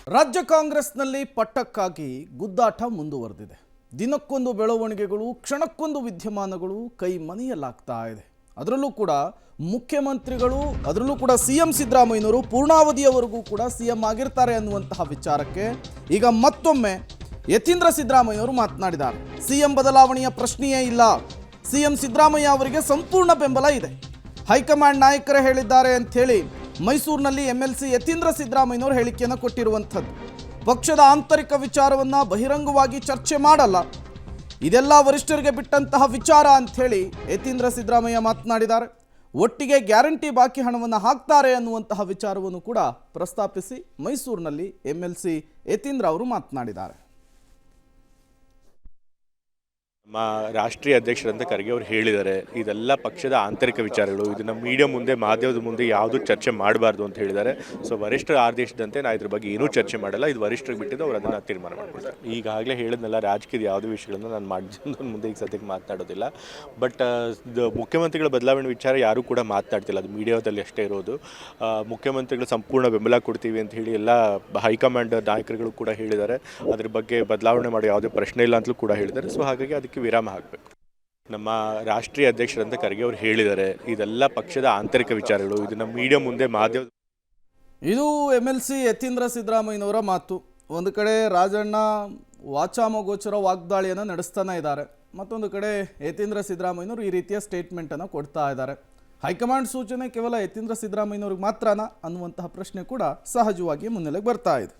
ರಾಜ್ಯ ಕಾಂಗ್ರೆಸ್ನಲ್ಲಿ ಪಟ್ಟಕ್ಕಾಗಿ ಗುದ್ದಾಟ ಮುಂದುವರೆದಿದೆ. ದಿನಕ್ಕೊಂದು ಬೆಳವಣಿಗೆಗಳು, ಕ್ಷಣಕ್ಕೊಂದು ವಿದ್ಯಮಾನಗಳು ಕೈ ಮನೆಯಲ್ಲಾಗ್ತಾ ಇದೆ. ಅದರಲ್ಲೂ ಕೂಡ ಮುಖ್ಯಮಂತ್ರಿಗಳು, ಅದರಲ್ಲೂ ಕೂಡ ಸಿಎಂ ಸಿದ್ದರಾಮಯ್ಯನವರು ಪೂರ್ಣಾವಧಿಯವರೆಗೂ ಕೂಡ ಸಿಎಂ ಆಗಿರ್ತಾರೆ ಅನ್ನುವಂತಹ ವಿಚಾರಕ್ಕೆ ಈಗ ಮತ್ತೊಮ್ಮೆ ಯತೀಂದ್ರ ಸಿದ್ದರಾಮಯ್ಯನವರು ಮಾತನಾಡಿದ್ದಾರೆ. ಸಿಎಂ ಬದಲಾವಣೆಯ ಪ್ರಶ್ನೆಯೇ ಇಲ್ಲ, ಸಿಎಂ ಸಿದ್ದರಾಮಯ್ಯ ಅವರಿಗೆ ಸಂಪೂರ್ಣ ಬೆಂಬಲ ಇದೆ. ಹೈಕಮಾಂಡ್ ನಾಯಕರೇ ಹೇಳಿದ್ದಾರೆ ಅಂತ ಹೇಳಿ ಮೈಸೂರಿನಲ್ಲಿ ಎಂಎಲ್ಸಿ ಯತೀಂದ್ರ ಸಿದ್ದರಾಮಯ್ಯನವರು ಹೇಳಿಕೆಯನ್ನು ಕೊಟ್ಟಿರುವಂಥದ್ದು. ಪಕ್ಷದ ಆಂತರಿಕ ವಿಚಾರವನ್ನು ಬಹಿರಂಗವಾಗಿ ಚರ್ಚೆ ಮಾಡಲ್ಲ, ಇದೆಲ್ಲ ವರಿಷ್ಠರಿಗೆ ಬಿಟ್ಟಂತಹ ವಿಚಾರ ಅಂಥೇಳಿ ಯತೀಂದ್ರ ಸಿದ್ದರಾಮಯ್ಯ ಮಾತನಾಡಿದ್ದಾರೆ. ಒಟ್ಟಿಗೆ ಗ್ಯಾರಂಟಿ ಬಾಕಿ ಹಣವನ್ನು ಹಾಕ್ತಾರೆ ಅನ್ನುವಂತಹ ವಿಚಾರವನ್ನು ಕೂಡ ಪ್ರಸ್ತಾಪಿಸಿ ಮೈಸೂರಿನಲ್ಲಿ ಎಂಎಲ್ಸಿ ಯತೀಂದ್ರ ಅವರು ಮಾತನಾಡಿದ್ದಾರೆ. ನಮ್ಮ ರಾಷ್ಟ್ರೀಯ ಅಧ್ಯಕ್ಷರಂತ ಖರ್ಗೆ ಅವರು ಹೇಳಿದ್ದಾರೆ, ಇದೆಲ್ಲ ಪಕ್ಷದ ಆಂತರಿಕ ವಿಚಾರಗಳು, ಇದನ್ನು ಮೀಡಿಯಾ ಮುಂದೆ, ಮಾಧ್ಯಮದ ಮುಂದೆ ಯಾವುದೂ ಚರ್ಚೆ ಮಾಡಬಾರ್ದು ಅಂತ ಹೇಳಿದ್ದಾರೆ. ಸೊ ವರಿಷ್ಠರ ಆದೇಶದಂತೆ ನಾನು ಇದ್ರ ಬಗ್ಗೆ ಏನೂ ಚರ್ಚೆ ಮಾಡಲ್ಲ, ಇದು ವರಿಷ್ಠರಿಗೆ ಬಿಟ್ಟಿದ್ದು, ಅವರು ಅದನ್ನು ತೀರ್ಮಾನ ಮಾಡ್ಕೊಳ್ತಾರೆ. ಈಗಾಗಲೇ ಹೇಳಿದ್ನಲ್ಲ, ರಾಜಕೀಯದ ಯಾವುದೇ ವಿಷಯಗಳನ್ನು ನಾನು ಮಾಡಿದ ಮುಂದೆ ಈಗ ಸದ್ಯಕ್ಕೆ ಮಾತನಾಡೋದಿಲ್ಲ. ಬಟ್ ಮುಖ್ಯಮಂತ್ರಿಗಳ ಬದಲಾವಣೆ ವಿಚಾರ ಯಾರೂ ಕೂಡ ಮಾತನಾಡ್ತಿಲ್ಲ, ಅದು ಮೀಡಿಯಾದಲ್ಲಿ ಅಷ್ಟೇ ಇರೋದು. ಮುಖ್ಯಮಂತ್ರಿಗಳು ಸಂಪೂರ್ಣ ಬೆಂಬಲ ಕೊಡ್ತೀವಿ ಅಂತ ಹೇಳಿ ಎಲ್ಲ ಹೈಕಮಾಂಡ್ ನಾಯಕರುಗಳು ಕೂಡ ಹೇಳಿದ್ದಾರೆ. ಅದ್ರ ಬಗ್ಗೆ ಬದಲಾವಣೆ ಮಾಡೋ ಯಾವುದೇ ಪ್ರಶ್ನೆ ಇಲ್ಲ ಅಂತಲೂ ಕೂಡ ಹೇಳಿದ್ದಾರೆ. ಸೊ ಹಾಗಾಗಿ ಅದಕ್ಕೆ ವಿರಾಮ ಹಾಕಬೇಕು. ನಮ್ಮ ರಾಷ್ಟ್ರೀಯ ಅಧ್ಯಕ್ಷರಂತ ಖರ್ಗೆ ಅವರು ಹೇಳಿದ್ದಾರೆ, ಇದೆಲ್ಲ ಪಕ್ಷದ ಆಂತರಿಕ ವಿಚಾರಗಳು, ಇದನ್ನು ಮೀಡಿಯಾ ಮುಂದೆ, ಮಾಧ್ಯಮ. ಇದು ಎಂಎಲ್ಸಿ ಯತೀಂದ್ರ ಸಿದ್ದರಾಮಯ್ಯನವರ ಮಾತು. ಒಂದು ಕಡೆ ರಾಜಣ್ಣ ವಾಚಾಮಗೋಚರ ವಾಗ್ದಾಳಿಯನ್ನು ನಡೆಸ್ತಾನೆ ಇದ್ದಾರೆ, ಮತ್ತೊಂದು ಕಡೆ ಯತೀಂದ್ರ ಸಿದ್ದರಾಮಯ್ಯನವರು ಈ ರೀತಿಯ ಸ್ಟೇಟ್ಮೆಂಟನ್ನು ಕೊಡ್ತಾ ಇದ್ದಾರೆ. ಹೈಕಮಾಂಡ್ ಸೂಚನೆ ಕೇವಲ ಯತೀಂದ್ರ ಸಿದ್ದರಾಮಯ್ಯನವ್ರಿಗೆ ಮಾತ್ರನಾ ಅನ್ನುವಂತಹ ಪ್ರಶ್ನೆ ಕೂಡ ಸಹಜವಾಗಿ ಮುನ್ನೆಲೆಗೆ ಬರ್ತಾ ಇದೆ.